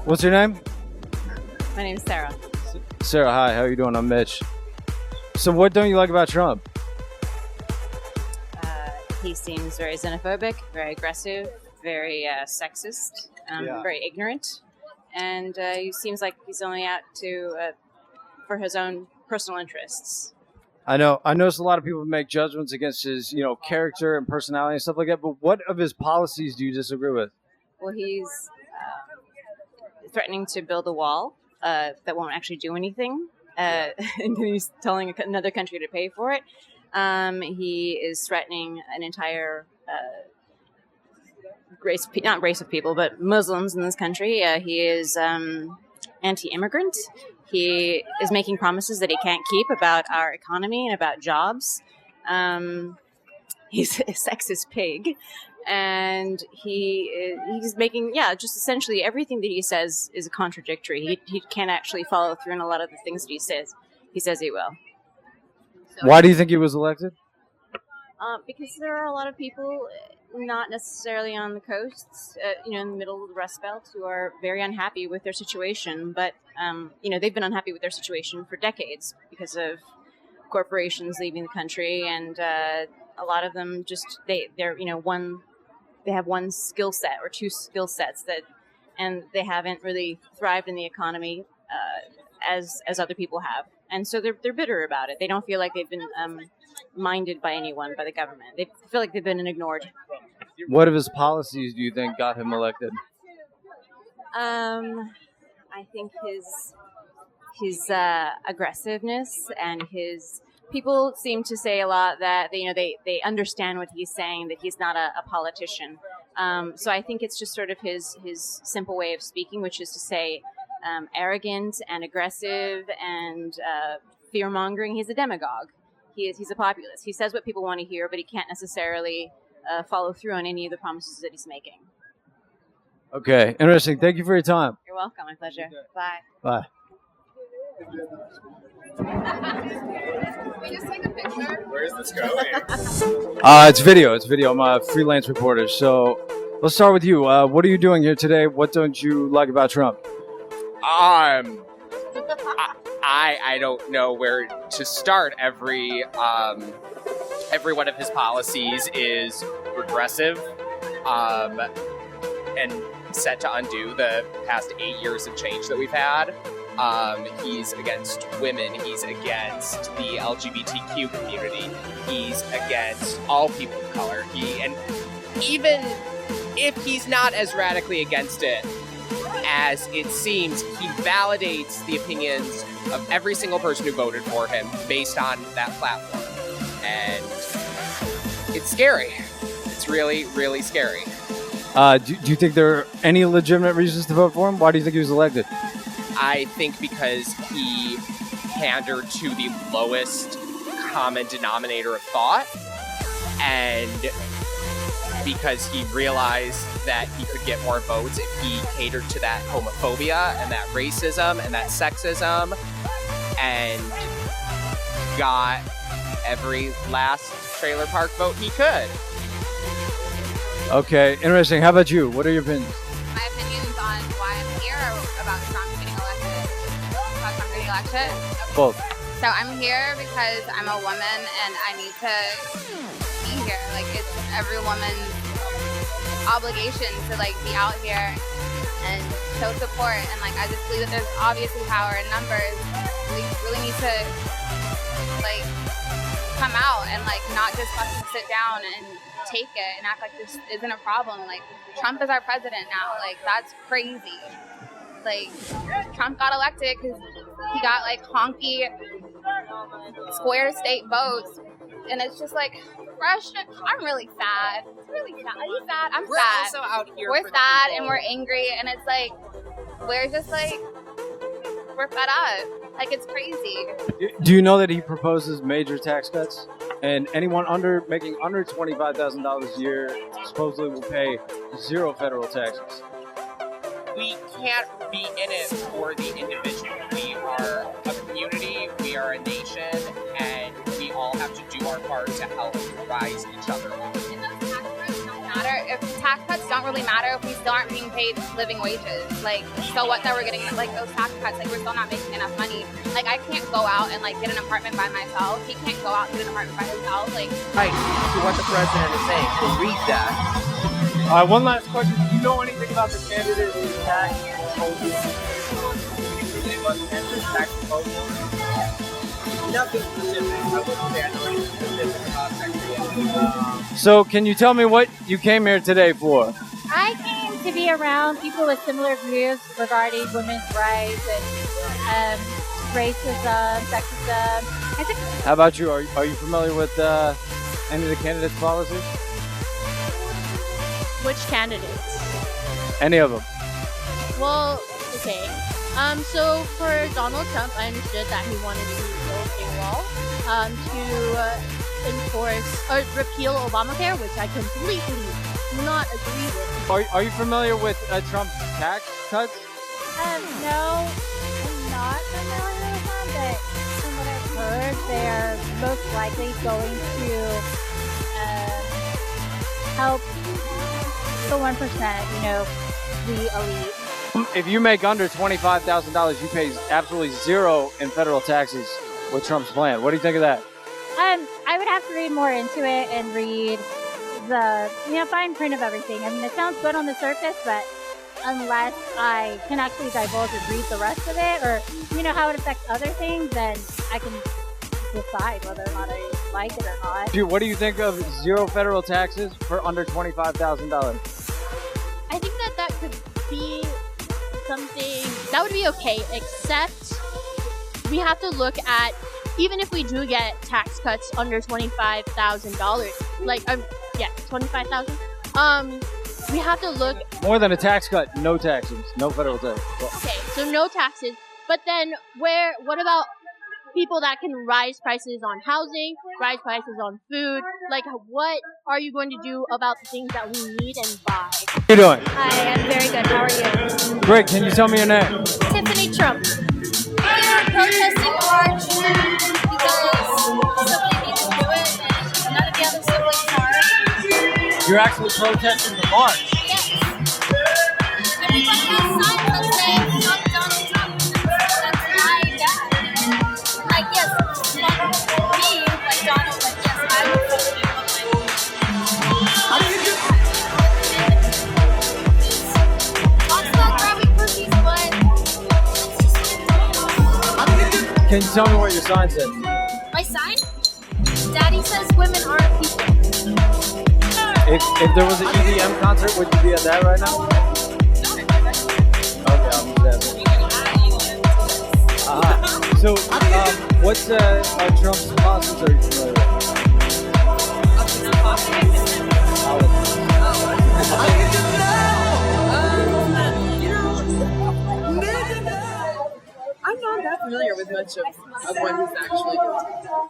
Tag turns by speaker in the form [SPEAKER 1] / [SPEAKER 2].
[SPEAKER 1] What's your name?
[SPEAKER 2] My name's Sarah.
[SPEAKER 1] Sarah, hi. How are you doing? I'm Mitch. So what don't you like about Trump?
[SPEAKER 2] He seems very xenophobic, very aggressive, very sexist, very ignorant, and he seems like he's only out to for his own personal interests.
[SPEAKER 1] I noticed a lot of people make judgments against his, character and personality and stuff like that. But what of his policies do you disagree with?
[SPEAKER 2] Well, he's threatening to build a wall that won't actually do anything, and he's telling another country to pay for it. He is threatening an entire not race of people, but Muslims in this country. He is anti-immigrant. He is making promises that he can't keep about our economy and about jobs. He's a sexist pig. And he's making, just essentially everything that he says is contradictory. He can't actually follow through on a lot of the things that he says. He says he will. So,
[SPEAKER 1] why do you think he was elected?
[SPEAKER 2] Because there are a lot of people, not necessarily on the coasts, in the middle of the Rust Belt, who are very unhappy with their situation. But, they've been unhappy with their situation for decades because of corporations leaving the country. And a lot of them they have one skill set or two skill sets and they haven't really thrived in the economy as other people have. And so they're bitter about it. They don't feel like they've been minded by anyone, by the government. They feel like they've been ignored.
[SPEAKER 1] What of his policies do you think got him elected?
[SPEAKER 2] I think his aggressiveness and his people seem to say a lot that they understand what he's saying, that he's not a politician. So I think it's just sort of his simple way of speaking, which is to say arrogant and aggressive and fear-mongering. He's a demagogue. He's a populist. He says what people want to hear, but he can't necessarily follow through on any of the promises that he's making.
[SPEAKER 1] Okay, interesting. Thank you for your time.
[SPEAKER 2] You're welcome. My pleasure. Bye.
[SPEAKER 1] Bye.
[SPEAKER 3] Can we just take a picture? Where is this going?
[SPEAKER 1] It's video. I'm a freelance reporter. So let's start with you. What are you doing here today? What don't you like about Trump?
[SPEAKER 4] I don't know where to start. Every one of his policies is regressive, and set to undo the past 8 years of change that we've had. He's against women. He's against the LGBTQ community. He's against all people of color. And even if he's not as radically against it as it seems, he validates the opinions of every single person who voted for him based on that platform. And it's scary. It's really, really scary.
[SPEAKER 1] Do you think there are any legitimate reasons to vote for him? Why do you think he was elected?
[SPEAKER 4] I think because he pandered to the lowest common denominator of thought, and because he realized that he could get more votes if he catered to that homophobia and that racism and that sexism and got every last trailer park vote he could.
[SPEAKER 1] Okay, interesting. How about you? What are your opinions?
[SPEAKER 3] My opinions on why I'm here or about Trump getting elected? About Trump getting elected? Okay.
[SPEAKER 1] Both.
[SPEAKER 3] So I'm here because I'm a woman and I need to be here. Like, it's every woman's obligation to be out here and show support. And I just believe that there's obviously power in numbers. We really need to come out and not just fucking sit down and take it and act like this isn't a problem. Trump is our president now. That's crazy. Trump got elected because he got honky square state votes, and it's just frustrating. I'm really sad. It's really sad. Are you sad? I'm
[SPEAKER 4] We're
[SPEAKER 3] sad.
[SPEAKER 4] also out here.
[SPEAKER 3] We're
[SPEAKER 4] for
[SPEAKER 3] sad
[SPEAKER 4] the
[SPEAKER 3] and we're angry, and it's we're just we're fed up. It's crazy.
[SPEAKER 1] Do you know that he proposes major tax cuts? And anyone making under $25,000 a year supposedly will pay 0 federal taxes.
[SPEAKER 4] We can't be in it for the individual. We are a community, we are a nation, and we all have to do our part to help rise each other up.
[SPEAKER 3] And those tax cuts don't matter. If tax cuts don't really matter if we still aren't being paid living wages. Like, so what that we're getting, like, those tax cuts, like, we're still not making enough money. Like, I can't go out and, like, get an apartment by myself. He can't go out and get an apartment by himself. Like,
[SPEAKER 5] Right to what the president is saying. To read that.
[SPEAKER 1] All right, one last question. Do you know anything about the candidate who's tax proposal? Tax proposal?
[SPEAKER 5] Nothing specific. I wouldn't say I know anything specific about tax.
[SPEAKER 1] So, can you tell me what you came here today for?
[SPEAKER 6] I came to be around people with similar views regarding women's rights and racism, sexism.
[SPEAKER 1] How about you? Are you familiar with any of the candidates' policies?
[SPEAKER 7] Which candidates?
[SPEAKER 1] Any of them?
[SPEAKER 7] Well, okay. So for Donald Trump, I understood that he wanted to build a wall to enforce or repeal Obamacare, which I completely do not agree with.
[SPEAKER 1] Are you familiar with Trump's tax cuts?
[SPEAKER 6] No, I'm not familiar with them, but from what I've heard, they're most likely going to help the 1%, the elite.
[SPEAKER 1] If you make under $25,000, you pay absolutely zero in federal taxes with Trump's plan. What do you think of that?
[SPEAKER 6] I would have to read more into it and read the fine print of everything. I mean, it sounds good on the surface, but unless I can actually divulge and read the rest of it, or how it affects other things, then I can decide whether or not I like it or not.
[SPEAKER 1] Dude, what do you think of zero federal taxes for under $25,000?
[SPEAKER 7] I think that could be something that would be okay, except we have to look at, even if we do get tax cuts under $25,000, like $25,000, we have to look
[SPEAKER 1] More than a tax cut, no taxes, no federal tax.
[SPEAKER 7] okay, so no taxes, but then what about people that can rise prices on housing, rise prices on food? Like, what are you going to do about the things that we need and buy?
[SPEAKER 1] How you doing?
[SPEAKER 6] Hi, I'm very good. How are you?
[SPEAKER 1] Great, can you tell me your name?
[SPEAKER 6] Tiffany Trump.
[SPEAKER 8] We're protesting march because somebody needs to do it and none of the other siblings are.
[SPEAKER 1] You're actually protesting the march.
[SPEAKER 8] Yes. Everybody has signs that say fuck Donald Trump. That's my dad. Like, yes, fuck me, like Donald, but yes, I would vote him, but talks about grabbing pussies, but it's just
[SPEAKER 1] Can you tell me what your sign says?
[SPEAKER 8] my sign? Daddy says women aren't people.
[SPEAKER 1] If there was an EDM concert, would you be at that right now? Okay, I'll be there. So, what's Trump's policies are you familiar
[SPEAKER 9] I'm not that familiar with much of what he's actually doing.